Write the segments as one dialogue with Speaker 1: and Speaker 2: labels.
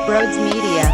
Speaker 1: Broads Media.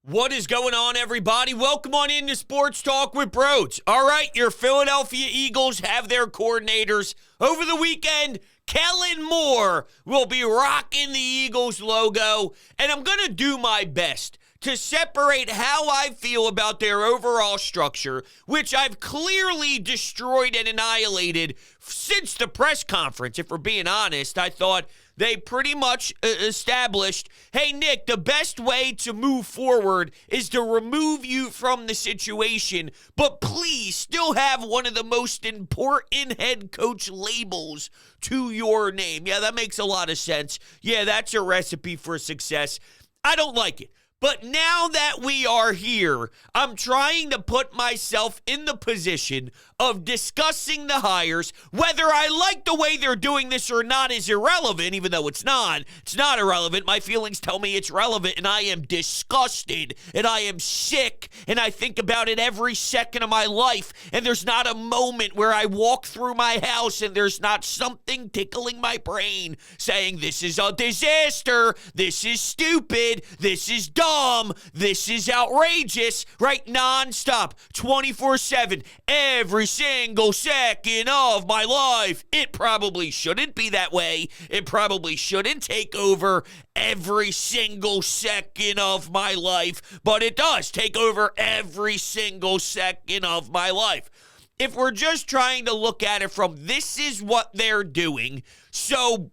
Speaker 2: What is going on, everybody? Welcome on into Sports Talk with Broads. All right, your Philadelphia Eagles have their coordinators. Over the weekend, Kellen Moore will be rocking the Eagles logo, and I'm going to do my best to separate how I feel about their overall structure, which I've clearly destroyed and annihilated since the press conference. If we're being honest, I thought they pretty much established, hey, Nick, the best way to move forward is to remove you from the situation, but please still have one of the most important head coach labels to your name. Yeah, that makes a lot of sense. Yeah, that's a recipe for success. I don't like it. But now that we are here, I'm trying to put myself in the position of discussing the hires. Whether I like the way they're doing this or not is irrelevant, even though it's not. It's not irrelevant. My feelings tell me it's relevant, and I am disgusted, and I am sick, and I think about it every second of my life, and there's not a moment where I walk through my house and there's not something tickling my brain saying, this is a disaster, this is stupid, this is dumb, this is outrageous, right? Nonstop, 24/7, every single second of my life. It probably shouldn't be that way. It probably shouldn't take over every single second of my life, but it does take over every single second of my life. If we're just trying to look at it from this is what they're doing, so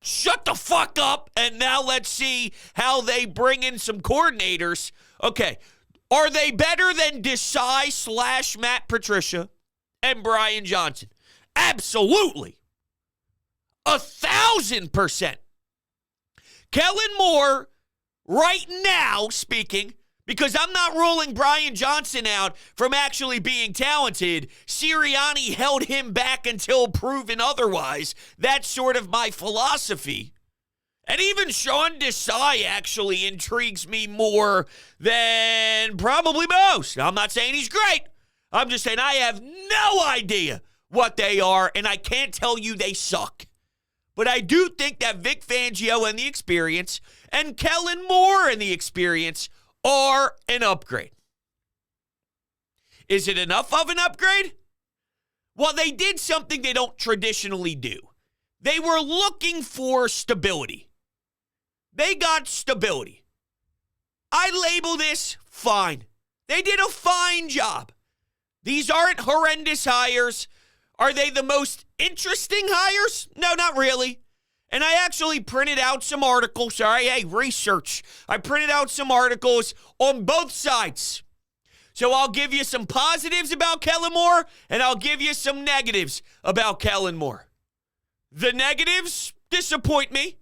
Speaker 2: shut the fuck up, and now let's see how they bring in some coordinators. Okay, are they better than Desai / Matt Patricia and Brian Johnson? Absolutely. 1,000%. Kellen Moore, right now speaking, because I'm not ruling Brian Johnson out from actually being talented. Sirianni held him back until proven otherwise. That's sort of my philosophy. And even Sean Desai actually intrigues me more than probably most. I'm not saying he's great. I'm just saying I have no idea what they are, and I can't tell you they suck. But I do think that Vic Fangio and the experience and Kellen Moore and the experience are an upgrade. Is it enough of an upgrade? Well, they did something they don't traditionally do. They were looking for stability. They got stability. I label this fine. They did a fine job. These aren't horrendous hires. Are they the most interesting hires? No, not really. And I actually printed out some articles. Sorry, hey, research. I printed out some articles on both sides. So I'll give you some positives about Kellen Moore, and I'll give you some negatives about Kellen Moore. The negatives disappoint me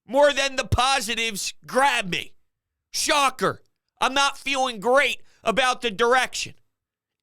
Speaker 2: more than the positives grab me. Shocker. I'm not feeling great about the direction.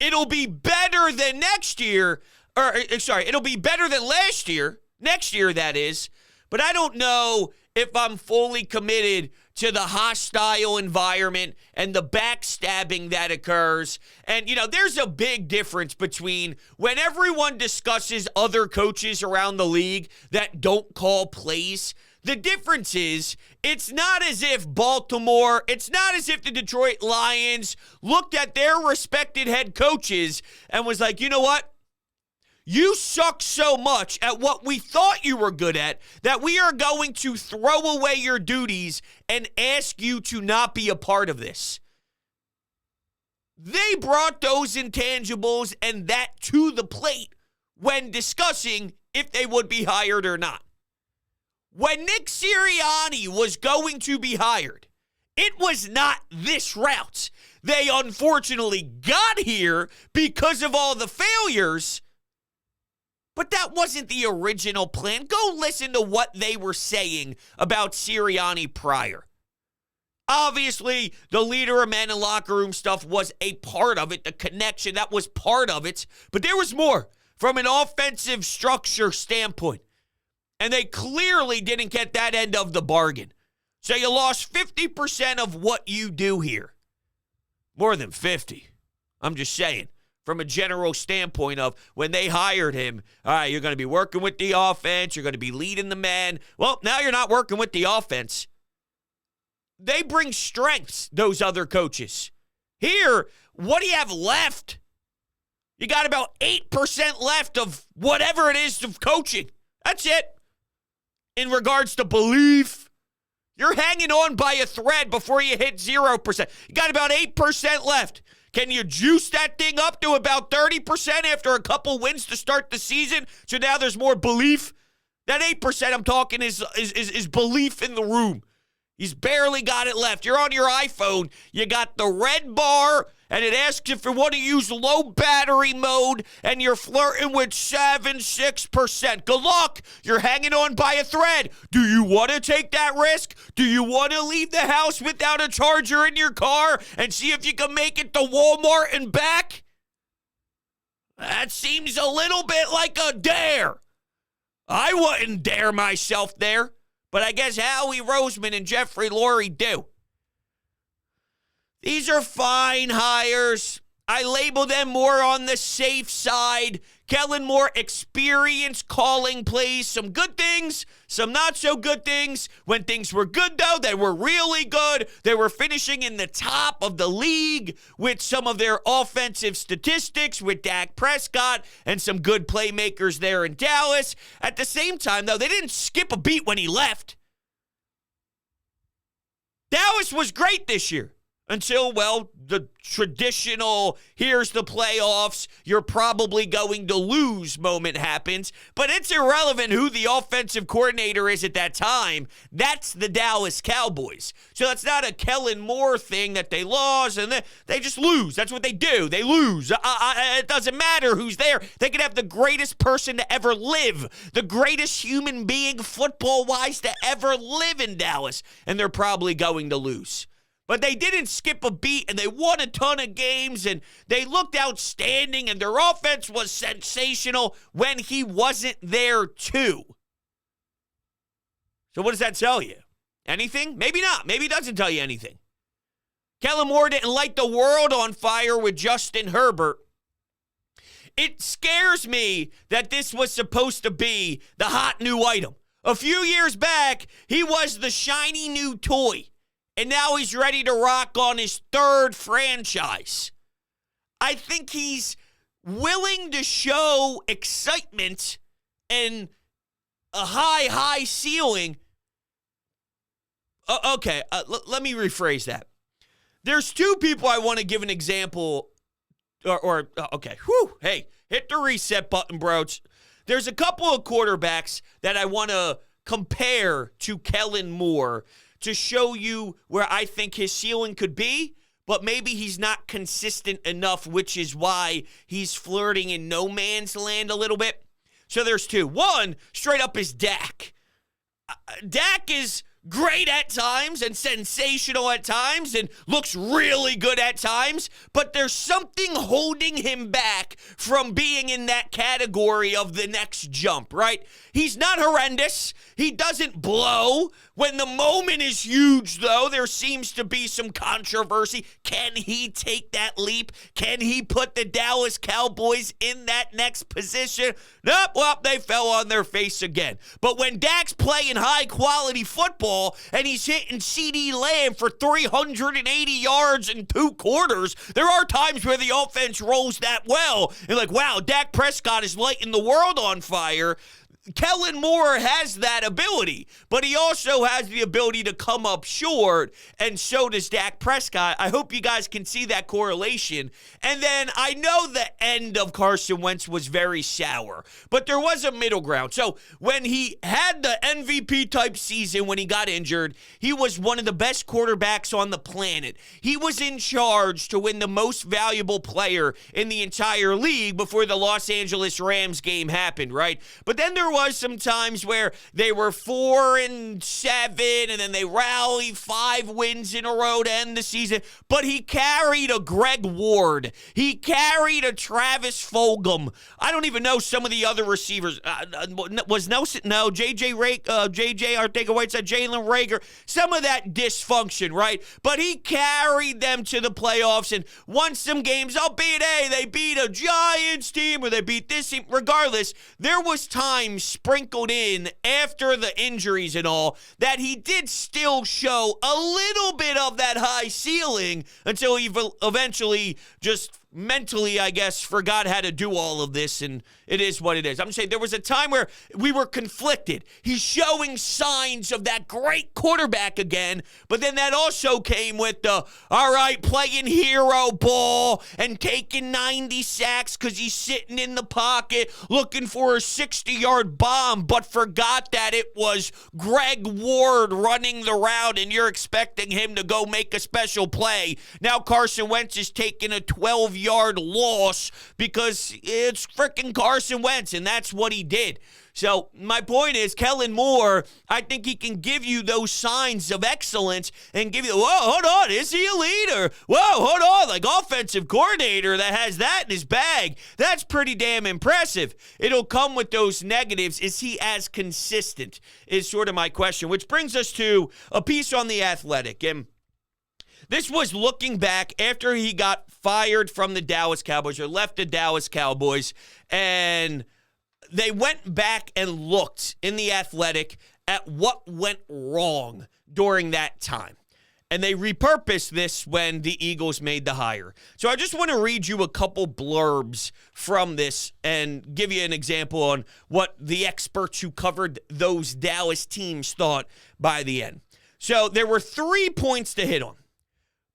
Speaker 2: It'll be better than next year, it'll be better than last year. Next year, that is. But I don't know if I'm fully committed to the hostile environment and the backstabbing that occurs. And, there's a big difference between when everyone discusses other coaches around the league that don't call plays. The difference is it's not as if Baltimore, it's not as if the Detroit Lions looked at their respected head coaches and was like, you know what? You suck so much at what we thought you were good at that we are going to throw away your duties and ask you to not be a part of this. They brought those intangibles and that to the plate when discussing if they would be hired or not. When Nick Sirianni was going to be hired, it was not this route. They unfortunately got here because of all the failures. But that wasn't the original plan. Go listen to what they were saying about Sirianni prior. Obviously, the leader of men and locker room stuff was a part of it. The connection, that was part of it. But there was more from an offensive structure standpoint. And they clearly didn't get that end of the bargain. So you lost 50% of what you do here. More than 50. I'm just saying. from a general standpoint of when they hired him. All right, you're going to be working with the offense. You're going to be leading the men. Well, now you're not working with the offense. They bring strengths, those other coaches. Here, what do you have left? You got about 8% left of whatever it is of coaching. That's it. In regards to belief, you're hanging on by a thread before you hit 0%. You got about 8% left. Can you juice that thing up to about 30% after a couple wins to start the season? So now there's more belief. That 8% I'm talking is belief in the room. He's barely got it left. You're on your iPhone. You got the red bar, and it asks if you want to use low battery mode, and you're flirting with 6%. Good luck. You're hanging on by a thread. Do you want to take that risk? Do you want to leave the house without a charger in your car and see if you can make it to Walmart and back? That seems a little bit like a dare. I wouldn't dare myself there. But I guess Howie Roseman and Jeffrey Lurie do. These are fine hires. I label them more on the safe side. Kellen Moore, experience calling plays. Some good things, some not so good things. When things were good, though, they were really good. They were finishing in the top of the league with some of their offensive statistics with Dak Prescott and some good playmakers there in Dallas. At the same time, though, they didn't skip a beat when he left. Dallas was great this year. Until, well, the traditional, here's the playoffs, you're probably going to lose moment happens. But it's irrelevant who the offensive coordinator is at that time. That's the Dallas Cowboys. So that's not a Kellen Moore thing that they lost and they just lose. That's what they do. They lose. It doesn't matter who's there. They could have the greatest person to ever live, the greatest human being football-wise to ever live in Dallas, and they're probably going to lose. But they didn't skip a beat, and they won a ton of games, and they looked outstanding, and their offense was sensational when he wasn't there, too. So what does that tell you? Anything? Maybe not. Maybe it doesn't tell you anything. Kellen Moore didn't light the world on fire with Justin Herbert. It scares me that this was supposed to be the hot new item. A few years back, he was the shiny new toy. And now he's ready to rock on his third franchise. I think he's willing to show excitement and a high ceiling. Let me rephrase that. There's two people I want to give an example. Hey, hit the reset button, bros. There's a couple of quarterbacks that I want to compare to Kellen Moore to show you where I think his ceiling could be, but maybe he's not consistent enough, which is why he's flirting in no man's land a little bit. So there's two. One, straight up, is Dak. Dak is great at times and sensational at times and looks really good at times, but there's something holding him back from being in that category of the next jump, right? He's not horrendous. He doesn't blow. When the moment is huge, though, there seems to be some controversy. Can he take that leap? Can he put the Dallas Cowboys in that next position? Nope, well, they fell on their face again. But when Dak's playing high-quality football and he's hitting CeeDee Lamb for 380 yards in 2 quarters, there are times where the offense rolls that well. And like, wow, Dak Prescott is lighting the world on fire. Kellen Moore has that ability, but he also has the ability to come up short, and so does Dak Prescott. I hope you guys can see that correlation. And then I know the end of Carson Wentz was very sour, but there was a middle ground. So when he had the MVP-type season when he got injured, he was one of the best quarterbacks on the planet. He was in charge to win the most valuable player in the entire league before the Los Angeles Rams game happened, right? But then there there was some times where they were 4-7 and then they rallied 5 wins in a row to end the season. But he carried a Greg Ward. He carried a Travis Fulgham. I don't even know some of the other receivers. Was Nelson? No, JJ Arcega-Whiteside, Jalen Reagor. Some of that dysfunction, right? But he carried them to the playoffs and won some games, albeit, hey, they beat a Giants team or they beat this team. Regardless, there was time sprinkled in after the injuries and all that he did still show a little bit of that high ceiling until he eventually just mentally, I guess, forgot how to do all of this, and it is what it is. I'm saying there was a time where we were conflicted. He's showing signs of that great quarterback again, but then that also came with the, all right, playing hero ball and taking 90 sacks because he's sitting in the pocket looking for a 60-yard bomb, but forgot that it was Greg Ward running the route, and you're expecting him to go make a special play. Now Carson Wentz is taking a 12-yard loss because it's freaking Carson Wentz, and that's what he did. So my point is, Kellen Moore, I think he can give you those signs of excellence and give you, whoa, hold on, is he a leader? Whoa, hold on, like offensive coordinator that has that in his bag. That's pretty damn impressive. It'll come with those negatives. Is he as consistent is sort of my question, which brings us to a piece on The Athletic. And this was looking back after he got fired from the Dallas Cowboys or left the Dallas Cowboys, and they went back and looked in The Athletic at what went wrong during that time. And they repurposed this when the Eagles made the hire. So I just want to read you a couple blurbs from this and give you an example on what the experts who covered those Dallas teams thought by the end. So there were 3 points to hit on.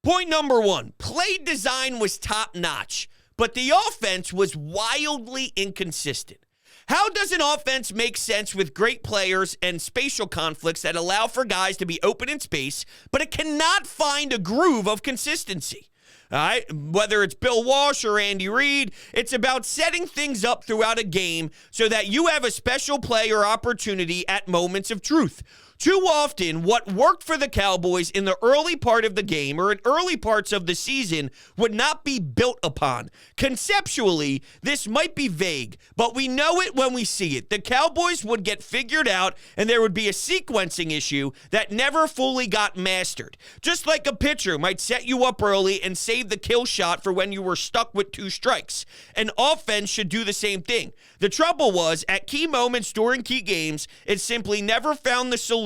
Speaker 2: Point number 1, play design was top-notch, but the offense was wildly inconsistent. How does an offense make sense with great players and spatial conflicts that allow for guys to be open in space, but it cannot find a groove of consistency? All right, whether it's Bill Walsh or Andy Reid, it's about setting things up throughout a game so that you have a special play or opportunity at moments of truth. Too often, what worked for the Cowboys in the early part of the game or in early parts of the season would not be built upon. Conceptually, this might be vague, but we know it when we see it. The Cowboys would get figured out, and there would be a sequencing issue that never fully got mastered. Just like a pitcher might set you up early and save the kill shot for when you were stuck with 2 strikes. An offense should do the same thing. The trouble was, at key moments during key games, it simply never found the solutions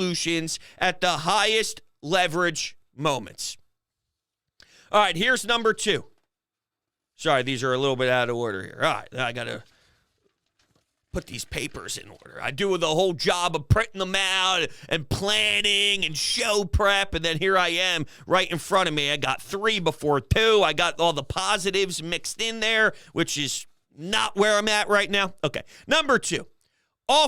Speaker 2: at the highest leverage moments. All right, here's number 2. Sorry, these are a little bit out of order here. All right, I got to put these papers in order. I do the whole job of printing them out and planning and show prep, and then here I am right in front of me. I got 3 before 2. I got all the positives mixed in there, which is not where I'm at right now. Okay, number 2. The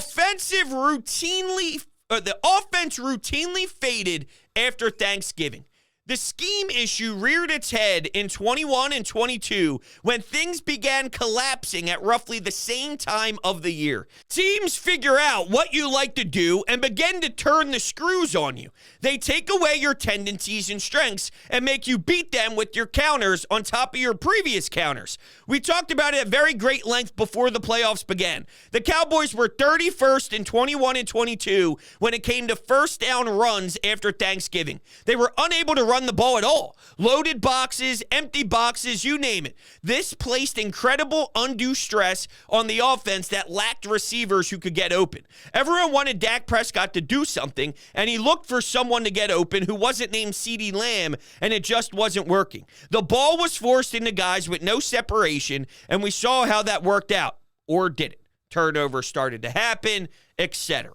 Speaker 2: offense routinely faded after Thanksgiving. The scheme issue reared its head in 21 and 22 when things began collapsing at roughly the same time of the year. Teams figure out what you like to do and begin to turn the screws on you. They take away your tendencies and strengths and make you beat them with your counters on top of your previous counters. We talked about it at very great length before the playoffs began. The Cowboys were 31st in 21 and 22 when it came to first down runs after Thanksgiving. They were unable to run the ball at all. Loaded boxes, empty boxes, you name it. This placed incredible undue stress on the offense that lacked receivers who could get open. Everyone wanted Dak Prescott to do something, and he looked for someone to get open who wasn't named CeeDee Lamb, and it just wasn't working. The ball was forced into guys with no separation, and we saw how that worked out. Or did it? Turnovers started to happen, etc.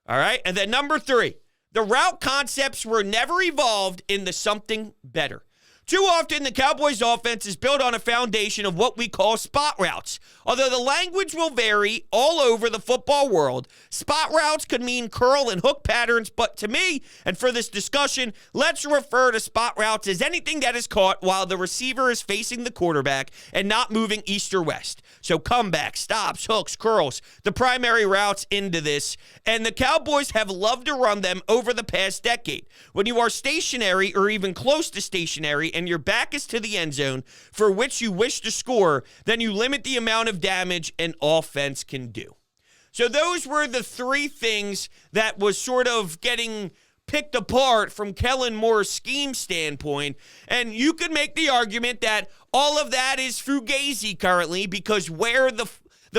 Speaker 2: All right, and then number 3. The route concepts were never evolved into something better. Too often, the Cowboys' offense is built on a foundation of what we call spot routes. Although the language will vary all over the football world, spot routes could mean curl and hook patterns, but to me, and for this discussion, let's refer to spot routes as anything that is caught while the receiver is facing the quarterback and not moving east or west. So comebacks, stops, hooks, curls, the primary routes into this, and the Cowboys have loved to run them over the past decade. When you are stationary or even close to stationary and your back is to the end zone for which you wish to score, then you limit the amount of damage an offense can do. So those were the three things that was sort of getting picked apart from Kellen Moore's scheme standpoint. And you could make the argument that all of that is fugazi currently because where the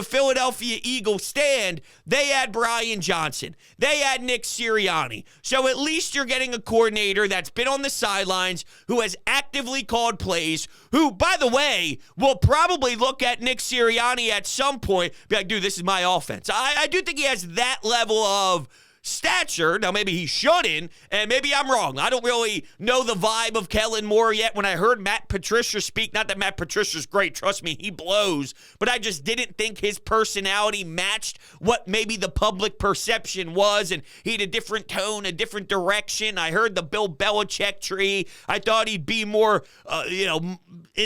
Speaker 2: Philadelphia Eagles stand, they had Brian Johnson. They had Nick Sirianni. So at least you're getting a coordinator that's been on the sidelines, who has actively called plays, who, by the way, will probably look at Nick Sirianni at some point, be like, dude, this is my offense. I do think he has that level of stature. Now, maybe he shouldn't, and maybe I'm wrong. I don't really know the vibe of Kellen Moore yet. When I heard Matt Patricia speak, not that Matt Patricia's great, trust me, he blows, but I just didn't think his personality matched what maybe the public perception was, and he had a different tone, a different direction. I heard the Bill Belichick tree. I thought he'd be more,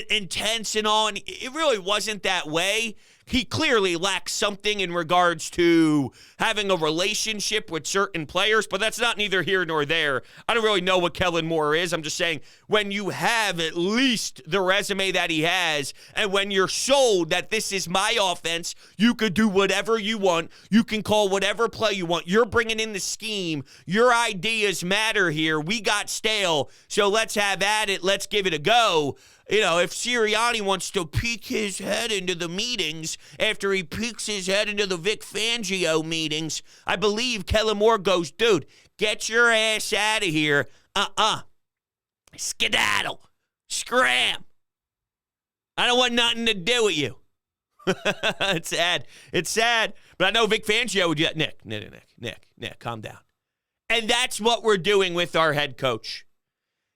Speaker 2: intense and all, and it really wasn't that way. He clearly lacks something in regards to having a relationship with certain players, but that's not neither here nor there. I don't really know what Kellen Moore is. I'm just saying when you have at least the resume that he has, and when you're sold that this is my offense, you could do whatever you want. You can call whatever play you want. You're bringing in the scheme. Your ideas matter here. We got stale, so let's have at it. Let's give it a go. If Sirianni wants to peek his head into the meetings after he peeks his head into the Vic Fangio meetings, I believe Kellen Moore goes, dude, get your ass out of here. Skedaddle. Scram. I don't want nothing to do with you. It's sad. It's sad. But I know Vic Fangio would do that. Nick, calm down. And that's what we're doing with our head coach.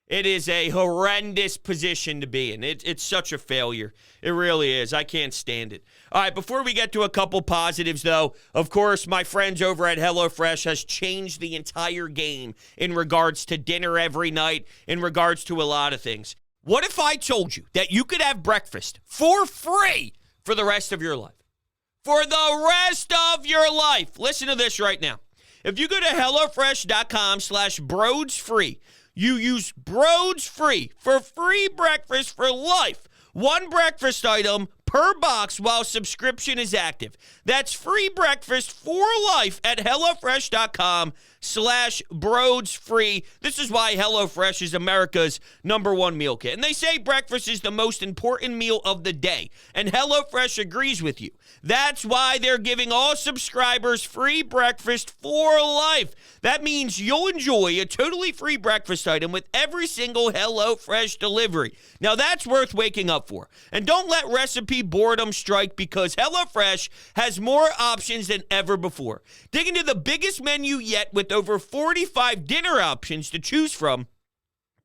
Speaker 2: It is a horrendous position to be in. It's such a failure. It really is. I can't stand it. All right, before we get to a couple positives, though, of course, my friends over at HelloFresh has changed the entire game in regards to dinner every night, in regards to a lot of things. What if I told you that you could have breakfast for free for the rest of your life? For the rest of your life. Listen to this right now. If you go to HelloFresh.com/BrodesFree, you use Broads Free for free breakfast for life. One breakfast item per box while subscription is active. That's free breakfast for life at HelloFresh.com/BrodesFree. This is why HelloFresh is America's #1 meal kit. And they say breakfast is the most important meal of the day. And HelloFresh agrees with you. That's why they're giving all subscribers free breakfast for life. That means you'll enjoy a totally free breakfast item with every single HelloFresh delivery. Now that's worth waking up for. And don't let recipe boredom strike, because HelloFresh has more options than ever before. Dig into the biggest menu yet with over 45 dinner options to choose from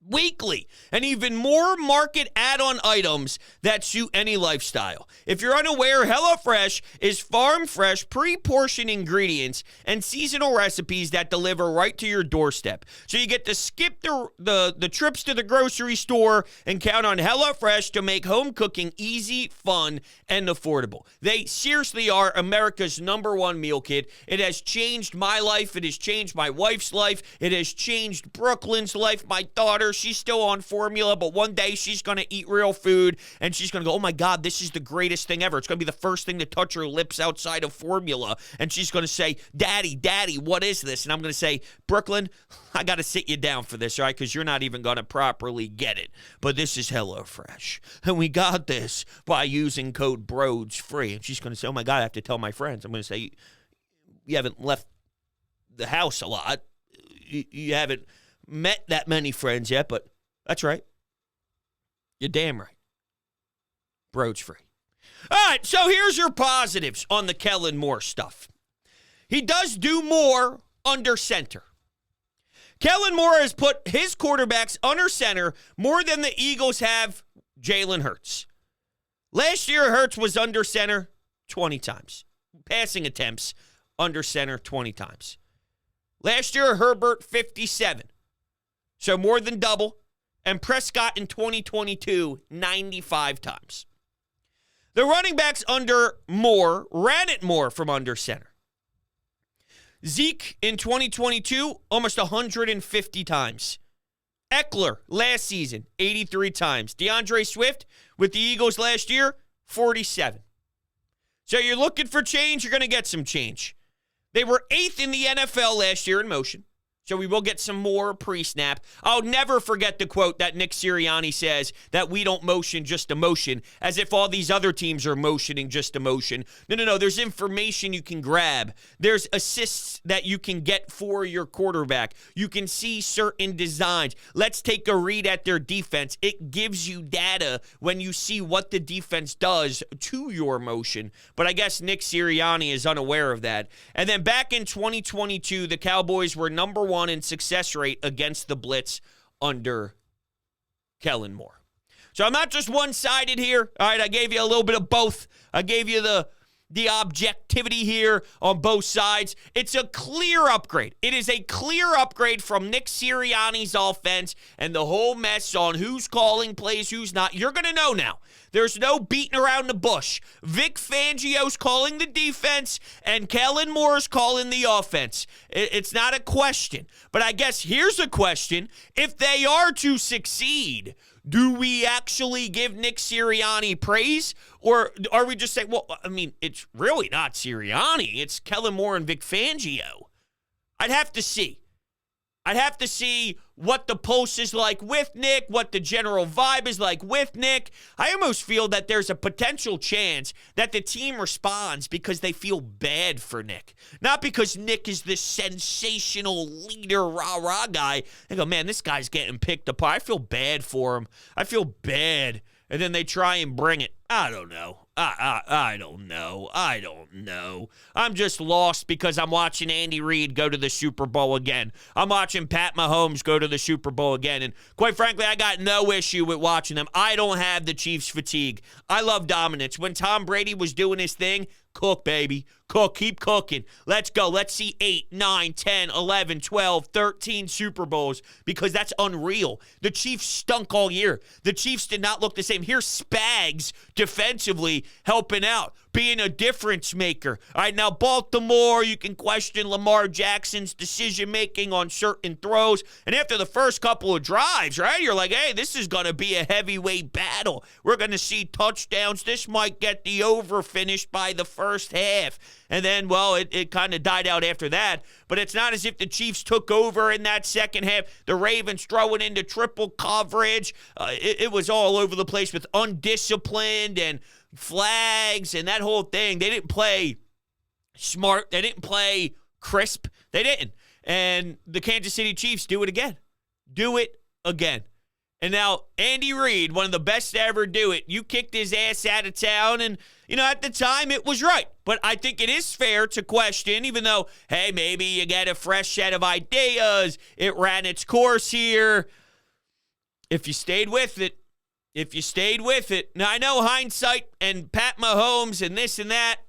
Speaker 2: weekly, and even more market add-on items that suit any lifestyle. If you're unaware, HelloFresh is farm-fresh, pre-portioned ingredients and seasonal recipes that deliver right to your doorstep. So you get to skip the trips to the grocery store and count on HelloFresh to make home cooking easy, fun, and affordable. They seriously are America's #1 meal kit. It has changed my life. It has changed my wife's life. It has changed Brooklyn's life, my daughter. She's still on formula, but one day she's going to eat real food, and she's going to go, oh my God, this is the greatest thing ever. It's going to be the first thing to touch her lips outside of formula, and she's going to say, Daddy, what is this? And I'm going to say, Brooklyn, I got to sit you down for this, all right, because you're not even going to properly get it. But this is HelloFresh, and we got this by using code BRODESFREE. And she's going to say, oh my God, I have to tell my friends. I'm going to say, you haven't left the house a lot. You haven't met that many friends yet, but that's right. You're damn right. Broads free. All right, so here's your positives on the Kellen Moore stuff. He does do more under center. Kellen Moore has put his quarterbacks under center more than the Eagles have Jalen Hurts. Last year, Hurts was under center 20 times. Passing attempts under center 20 times. Last year, Herbert 57. So more than double. And Prescott in 2022, 95 times. The running backs under Moore ran it more from under center. Zeke in 2022, almost 150 times. Eckler last season, 83 times. DeAndre Swift with the Eagles last year, 47. So you're looking for change, you're going to get some change. They were 8th in the NFL last year in motion. So we will get some more pre-snap. I'll never forget the quote that Nick Sirianni says that we don't motion, just emotion, as if all these other teams are motioning just emotion. No. There's information you can grab. There's assists that you can get for your quarterback. You can see certain designs. Let's take a read at their defense. It gives you data when you see what the defense does to your motion. But I guess Nick Sirianni is unaware of that. And then back in 2022, the Cowboys were number 1 in success rate against the blitz under Kellen Moore. So I'm not just one-sided here. All right, I gave you a little bit of both. I gave you the objectivity here on both sides. It's a clear upgrade. It is a clear upgrade from Nick Sirianni's offense and the whole mess on who's calling plays, who's not. You're going to know now. There's no beating around the bush. Vic Fangio's calling the defense, and Kellen Moore's calling the offense. It's not a question. But I guess here's a question. If they are to succeed, do we actually give Nick Sirianni praise? Or are we just saying, well, I mean, it's really not Sirianni. It's Kellen Moore and Vic Fangio. I'd have to see. I'd have to see what the pulse is like with Nick, what the general vibe is like with Nick. I almost feel that there's a potential chance that the team responds because they feel bad for Nick. Not because Nick is this sensational leader, rah-rah guy. They go, man, this guy's getting picked apart. I feel bad for him. I feel bad. And then they try and bring it. I don't know. I don't know. I'm just lost because I'm watching Andy Reid go to the Super Bowl again. I'm watching Pat Mahomes go to the Super Bowl again. And quite frankly, I got no issue with watching them. I don't have the Chiefs fatigue. I love dominance. When Tom Brady was doing his thing, cook, baby. Cook. Keep cooking. Let's go. Let's see 8, 9, 10, 11, 12, 13 Super Bowls because that's unreal. The Chiefs stunk all year. The Chiefs did not look the same. Here's Spags defensively helping out, being a difference maker. All right, now Baltimore, you can question Lamar Jackson's decision-making on certain throws. And after the first couple of drives, right, you're like, hey, this is going to be a heavyweight battle. We're going to see touchdowns. This might get the over finished by the first half. And then, well, it kind of died out after that. But it's not as if the Chiefs took over in that second half. The Ravens throwing into triple coverage. It was all over the place with undisciplined and flags and that whole thing. They didn't play smart. They didn't play crisp. They didn't. And the Kansas City Chiefs do it again. Do it again. And now Andy Reid, one of the best to ever do it, you kicked his ass out of town, and, you know, at the time it was right. But I think it is fair to question, even though, hey, maybe you get a fresh set of ideas. It ran its course here. If you stayed with it. Now, I know hindsight and Pat Mahomes and this and that,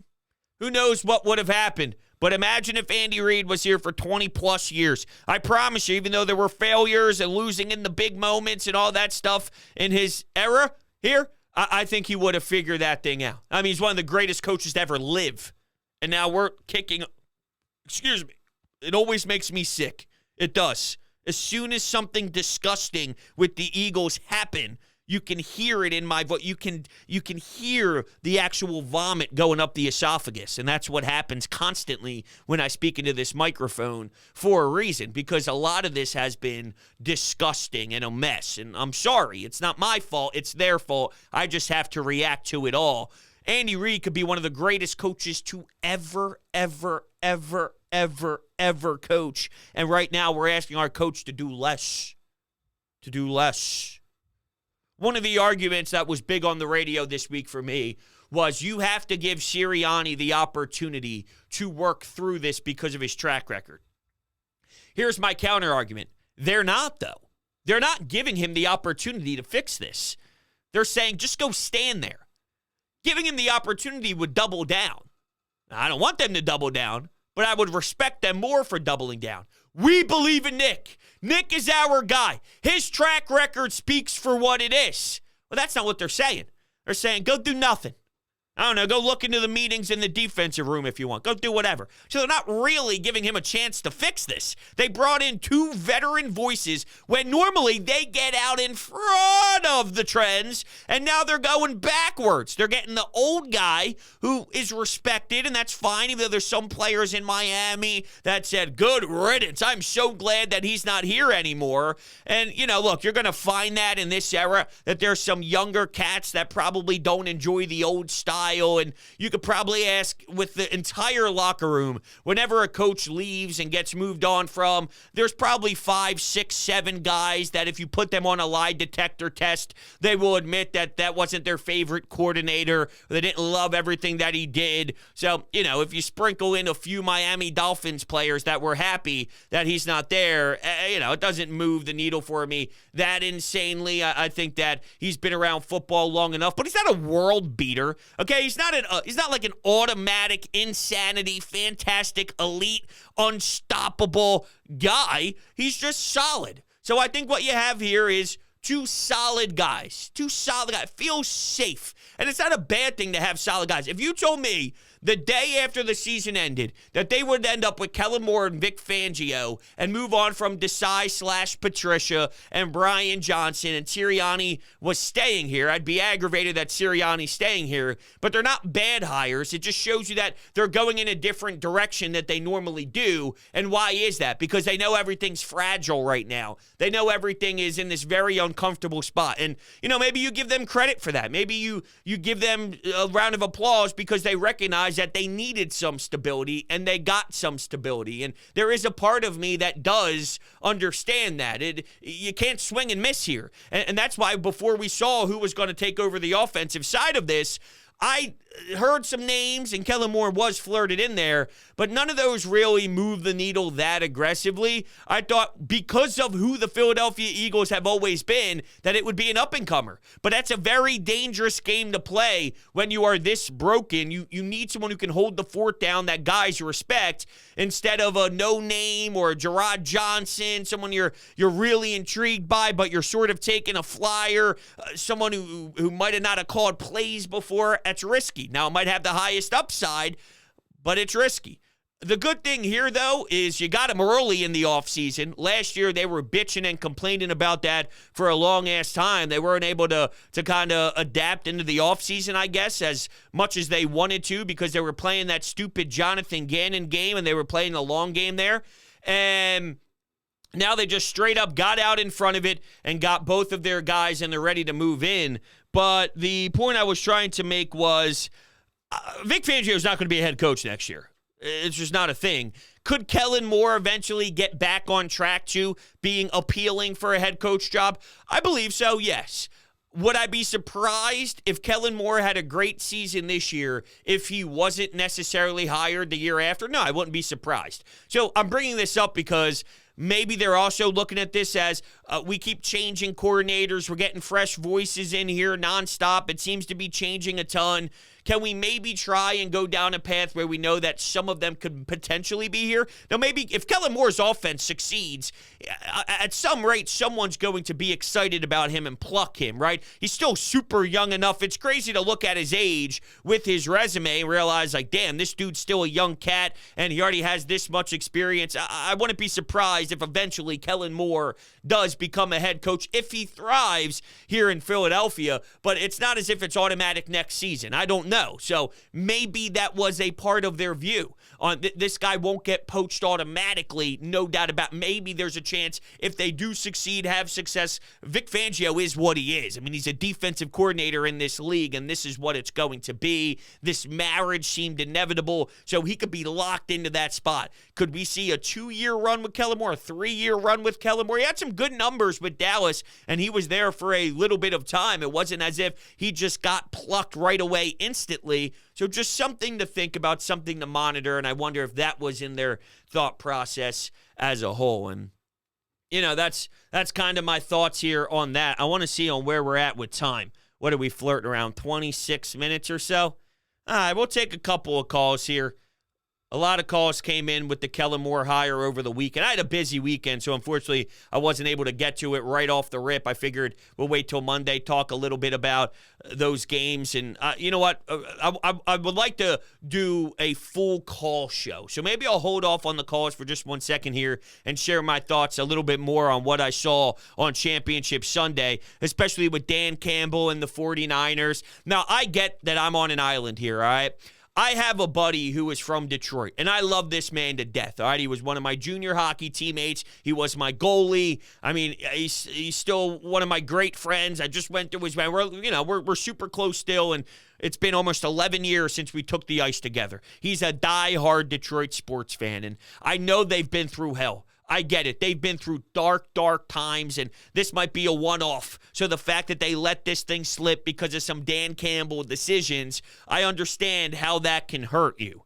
Speaker 2: who knows what would have happened. But imagine if Andy Reid was here for 20-plus years. I promise you, even though there were failures and losing in the big moments and all that stuff in his era here, I think he would have figured that thing out. I mean, he's one of the greatest coaches to ever live. And now we're kicking. Excuse me. It always makes me sick. It does. As soon as something disgusting with the Eagles happen, you can hear it in my voice. You can hear the actual vomit going up the esophagus. And that's what happens constantly when I speak into this microphone for a reason, because a lot of this has been disgusting and a mess. And I'm sorry. It's not my fault. It's their fault. I just have to react to it all. Andy Reid could be one of the greatest coaches to ever coach. And right now we're asking our coach to do less. One of the arguments that was big on the radio this week for me was you have to give Sirianni the opportunity to work through this because of his track record. Here's my counter argument. They're not, though. They're not giving him the opportunity to fix this. They're saying, just go stand there. Giving him the opportunity would double down. Now, I don't want them to double down, but I would respect them more for doubling down. We believe in Nick. Nick is our guy. His track record speaks for what it is. Well, that's not what they're saying. They're saying, go do nothing. I don't know, go look into the meetings in the defensive room if you want. Go do whatever. So they're not really giving him a chance to fix this. They brought in two veteran voices when normally they get out in front of the trends, and now they're going backwards. They're getting the old guy who is respected, and that's fine, even though there's some players in Miami that said, good riddance. I'm so glad that he's not here anymore. And, look, you're going to find that in this era, that there's some younger cats that probably don't enjoy the old style. And you could probably ask with the entire locker room, whenever a coach leaves and gets moved on from, there's probably 5, 6, 7 guys that if you put them on a lie detector test, they will admit that that wasn't their favorite coordinator. They didn't love everything that he did. So, if you sprinkle in a few Miami Dolphins players that were happy that he's not there, it doesn't move the needle for me that insanely. I think that he's been around football long enough, but he's not a world beater. Okay, he's not like an automatic, insanity, fantastic, elite, unstoppable guy. He's just solid. So I think what you have here is two solid guys. Feels safe. And it's not a bad thing to have solid guys. If you told me the day after the season ended that they would end up with Kellen Moore and Vic Fangio and move on from Desai/Patricia and Brian Johnson, and Sirianni was staying here, I'd be aggravated that Sirianni's staying here. But they're not bad hires. It just shows you that they're going in a different direction that they normally do. And why is that? Because they know everything's fragile right now. They know everything is in this very uncomfortable spot. And, maybe you give them credit for that. Maybe you give them a round of applause because they recognize that they needed some stability, and they got some stability. And there is a part of me that does understand that. You can't swing and miss here. And that's why before we saw who was going to take over the offensive side of this, I heard some names, and Kellen Moore was flirted in there, but none of those really moved the needle that aggressively. I thought because of who the Philadelphia Eagles have always been, that it would be an up-and-comer. But that's a very dangerous game to play when you are this broken. You need someone who can hold the fort down that guys respect instead of a no-name or a Gerard Johnson, someone you're really intrigued by, but you're sort of taking a flyer, someone who might have not have called plays before. That's risky. Now, it might have the highest upside, but it's risky. The good thing here, though, is you got them early in the offseason. Last year, they were bitching and complaining about that for a long-ass time. They weren't able to kind of adapt into the offseason, I guess, as much as they wanted to because they were playing that stupid Jonathan Gannon game, and they were playing the long game there. And now they just straight up got out in front of it and got both of their guys, and they're ready to move in. But the point I was trying to make was Vic Fangio is not going to be a head coach next year. It's just not a thing. Could Kellen Moore eventually get back on track to being appealing for a head coach job? I believe so, yes. Would I be surprised if Kellen Moore had a great season this year if he wasn't necessarily hired the year after? No, I wouldn't be surprised. So I'm bringing this up because maybe they're also looking at this as we keep changing coordinators. We're getting fresh voices in here nonstop. It seems to be changing a ton. Can we maybe try and go down a path where we know that some of them could potentially be here? Now, maybe if Kellen Moore's offense succeeds, at some rate, someone's going to be excited about him and pluck him, right? He's still super young enough. It's crazy to look at his age with his resume and realize, like, damn, this dude's still a young cat, and he already has this much experience. I wouldn't be surprised if eventually Kellen Moore does become a head coach if he thrives here in Philadelphia, but it's not as if it's automatic next season. I don't know. So maybe that was a part of their view on this guy won't get poached automatically, no doubt about. Maybe there's a chance if they do succeed, have success. Vic Fangio is what he is. I mean, he's a defensive coordinator in this league, and this is what it's going to be. This marriage seemed inevitable, so he could be locked into that spot. Could we see a 2-year run with Kellen Moore, a 3-year run with Kellen Moore? He had some good numbers with Dallas, and he was there for a little bit of time. It wasn't as if he just got plucked right away instantly. So just something to think about, something to monitor, and I wonder if that was in their thought process as a whole. And, That's kind of my thoughts here on that. I want to see on where we're at with time. What are we flirting around, 26 minutes or so? All right, we'll take a couple of calls here. A lot of calls came in with the Kellen Moore hire over the weekend. I had a busy weekend, so unfortunately I wasn't able to get to it right off the rip. I figured we'll wait till Monday, talk a little bit about those games. And you know what? I would like to do a full call show. So maybe I'll hold off on the calls for just 1 second here and share my thoughts a little bit more on what I saw on Championship Sunday, especially with Dan Campbell and the 49ers. Now, I get that I'm on an island here, all right? I have a buddy who is from Detroit, and I love this man to death, all right? He was one of my junior hockey teammates. He was my goalie. I mean, he's still one of my great friends. I just went through his man. We're super close still, and it's been almost 11 years since we took the ice together. He's a diehard Detroit sports fan, and I know they've been through hell. I get it. They've been through dark, dark times, and this might be a one-off. So the fact that they let this thing slip because of some Dan Campbell decisions, I understand how that can hurt you.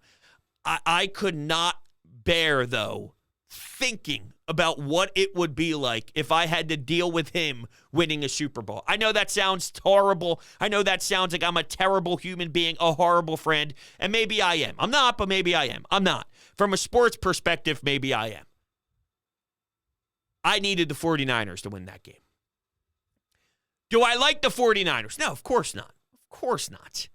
Speaker 2: I could not bear, though, thinking about what it would be like if I had to deal with him winning a Super Bowl. I know that sounds horrible. I know that sounds like I'm a terrible human being, a horrible friend, and maybe I am. I'm not, but maybe I am. I'm not. From a sports perspective, maybe I am. I needed the 49ers to win that game. Do I like the 49ers? No, of course not. Of course not.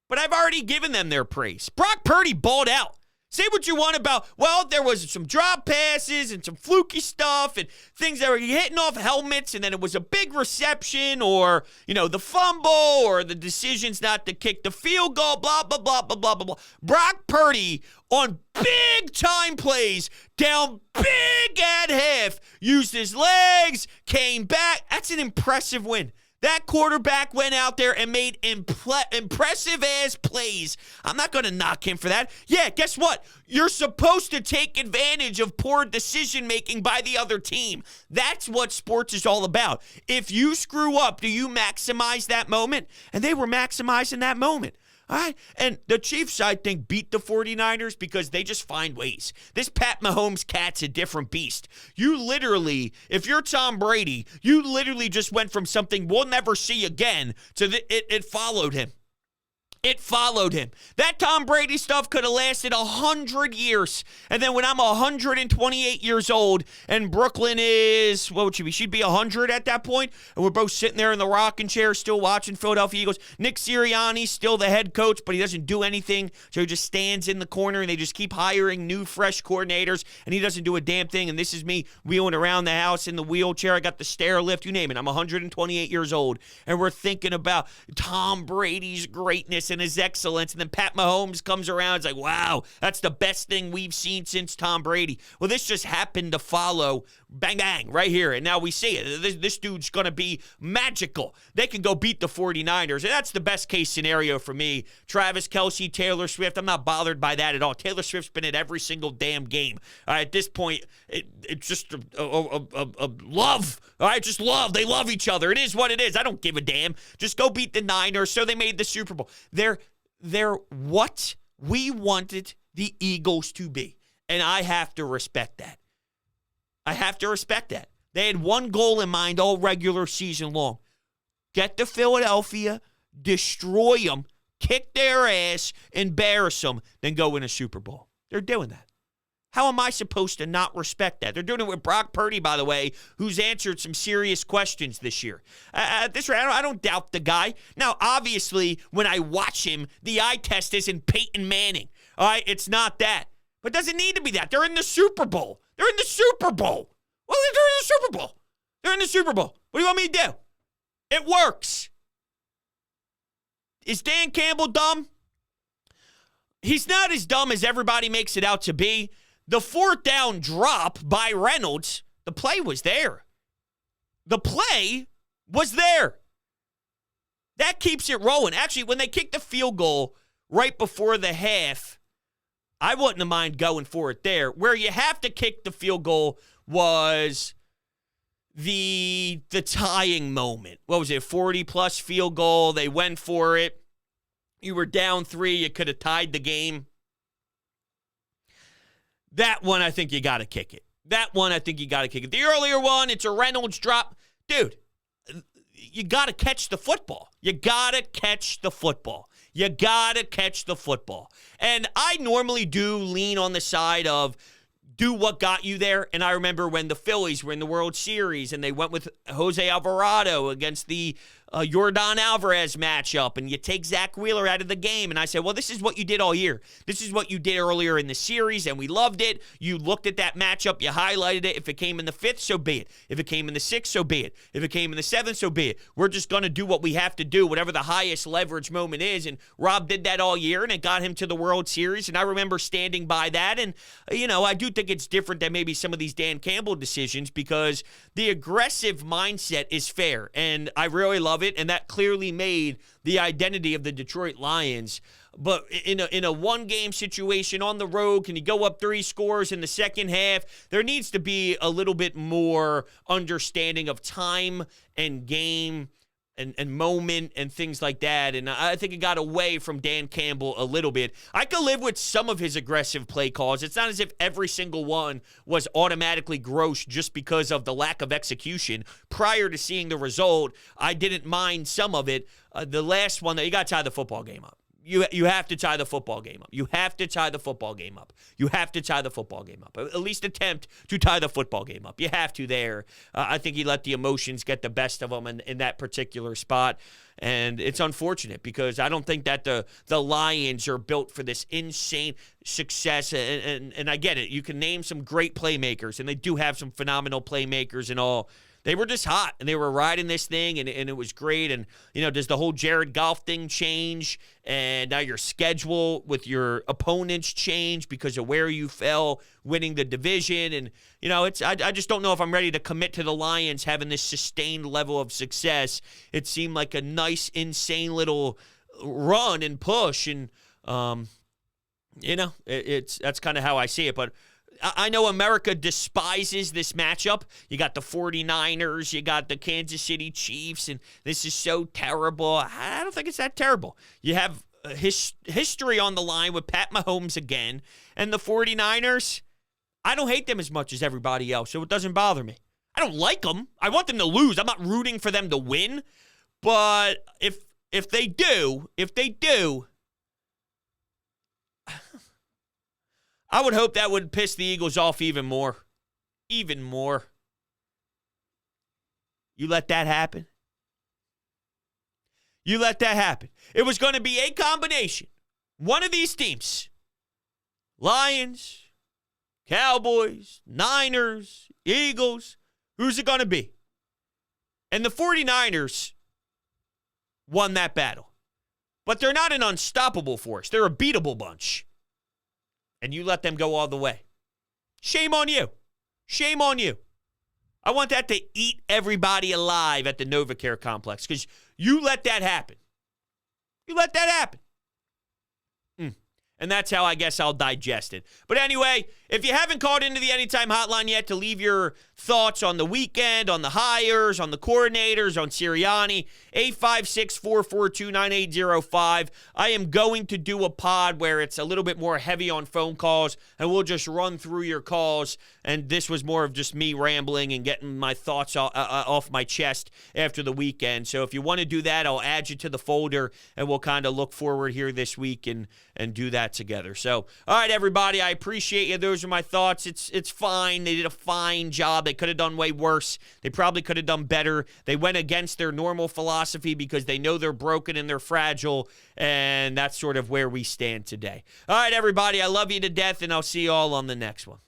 Speaker 2: But I've already given them their praise. Brock Purdy balled out. Say what you want about, well, there was some drop passes and some fluky stuff and things that were hitting off helmets, and then it was a big reception or, the fumble or the decisions not to kick the field goal, blah, blah, blah, blah, blah, blah, blah. Brock Purdy on big-time plays, down big at half, used his legs, came back. That's an impressive win. That quarterback went out there and made impressive-ass plays. I'm not going to knock him for that. Yeah, guess what? You're supposed to take advantage of poor decision-making by the other team. That's what sports is all about. If you screw up, do you maximize that moment? And they were maximizing that moment. All right? And the Chiefs, I think, beat the 49ers because they just find ways. This Pat Mahomes cat's a different beast. You literally, if you're Tom Brady, you literally just went from something we'll never see again to it followed him. It followed him. That Tom Brady stuff could have lasted 100 years. And then when I'm 128 years old and Brooklyn is, what would she be? She'd be 100 at that point. And we're both sitting there in the rocking chair still watching Philadelphia Eagles. Nick Sirianni's still the head coach, but he doesn't do anything. So he just stands in the corner and they just keep hiring new, fresh coordinators. And he doesn't do a damn thing. And this is me wheeling around the house in the wheelchair. I got the stair lift, you name it. I'm 128 years old. And we're thinking about Tom Brady's greatness and his excellence, and then Pat Mahomes comes around. It's like, wow, that's the best thing we've seen since Tom Brady. Well, this just happened to follow, bang, bang, right here, and now we see it. This dude's going to be magical. They can go beat the 49ers, and that's the best case scenario for me. Travis Kelce, Taylor Swift, I'm not bothered by that at all. Taylor Swift's been at every single damn game. At this point, it's just a love. All right, just love. They love each other. It is what it is. I don't give a damn. Just go beat the Niners. So they made the Super Bowl. They're what we wanted the Eagles to be. And I have to respect that. I have to respect that. They had one goal in mind all regular season long. Get to Philadelphia, destroy them, kick their ass, embarrass them, then go win a Super Bowl. They're doing that. How am I supposed to not respect that? They're doing it with Brock Purdy, by the way, who's answered some serious questions this year. At this rate, I don't doubt the guy. Now, obviously, when I watch him, the eye test isn't Peyton Manning. All right, it's not that. But it doesn't need to be that. They're in the Super Bowl. They're in the Super Bowl. Well, they're in the Super Bowl. They're in the Super Bowl. What do you want me to do? It works. Is Dan Campbell dumb? He's not as dumb as everybody makes it out to be. The fourth down drop by Reynolds, the play was there. The play was there. That keeps it rolling. Actually, when they kicked the field goal right before the half, I wouldn't have mind going for it there. Where you have to kick the field goal was the tying moment. What was it, 40-plus field goal? They went for it. You were down 3. You could have tied the game. That one, I think you got to kick it. That one, I think you got to kick it. The earlier one, it's a Reynolds drop. Dude, you got to catch the football. You got to catch the football. You got to catch the football. And I normally do lean on the side of do what got you there. And I remember when the Phillies were in the World Series and they went with Jose Alvarado against the Yordan Alvarez matchup, and you take Zach Wheeler out of the game. And I said, well, this is what you did all year. This is what you did earlier in the series, and we loved it. You looked at that matchup. You highlighted it. If it came in the 5th, so be it. If it came in the 6th, so be it. If it came in the 7th, so be it. We're just going to do what we have to do, whatever the highest leverage moment is. And Rob did that all year, and it got him to the World Series. And I remember standing by that. And, I do think it's different than maybe some of these Dan Campbell decisions because the aggressive mindset is fair. And I really love it, and that clearly made the identity of the Detroit Lions. But in a one-game situation on the road, can you go up 3 scores in the second half? There needs to be a little bit more understanding of time and game and moment and things like that. And I think it got away from Dan Campbell a little bit. I could live with some of his aggressive play calls. It's not as if every single one was automatically gross just because of the lack of execution. Prior to seeing the result, I didn't mind some of it. The last one, you got to tie the football game up. You have to tie the football game up. You have to tie the football game up. You have to tie the football game up. At least attempt to tie the football game up. You have to there. I think he let the emotions get the best of him in that particular spot. And it's unfortunate because I don't think that the Lions are built for this insane success. And I get it. You can name some great playmakers, and they do have some phenomenal playmakers and all. They were just hot, and they were riding this thing, and it was great. And, does the whole Jared Goff thing change? And now your schedule with your opponents change because of where you fell winning the division. And, I just don't know if I'm ready to commit to the Lions having this sustained level of success. It seemed like a nice, insane little run and push. And, that's kind of how I see it. But I know America despises this matchup. You got the 49ers, you got the Kansas City Chiefs, and this is so terrible. I don't think it's that terrible. You have history on the line with Pat Mahomes again, and the 49ers, I don't hate them as much as everybody else, so it doesn't bother me. I don't like them. I want them to lose. I'm not rooting for them to win, but if they do, I would hope that would piss the Eagles off even more. Even more. You let that happen? You let that happen. It was going to be a combination. One of these teams, Lions, Cowboys, Niners, Eagles, who's it going to be? And the 49ers won that battle. But they're not an unstoppable force. They're a beatable bunch. And you let them go all the way. Shame on you. Shame on you. I want that to eat everybody alive at the NovaCare complex because you let that happen. You let that happen. And that's how I guess I'll digest it. But anyway, if you haven't called into the Anytime Hotline yet to leave your thoughts on the weekend, on the hires, on the coordinators, on Sirianni, 856-442-9805. I am going to do a pod where it's a little bit more heavy on phone calls, and we'll just run through your calls. And this was more of just me rambling and getting my thoughts off my chest after the weekend. So if you want to do that, I'll add you to the folder, and we'll kind of look forward here this week and do that together. So, all right, everybody, I appreciate you. Those are my thoughts. It's fine. They did a fine job. They could have done way worse. They probably could have done better. They went against their normal philosophy because they know they're broken and they're fragile, and that's sort of where we stand today. All right, everybody, I love you to death, and I'll see you all on the next one.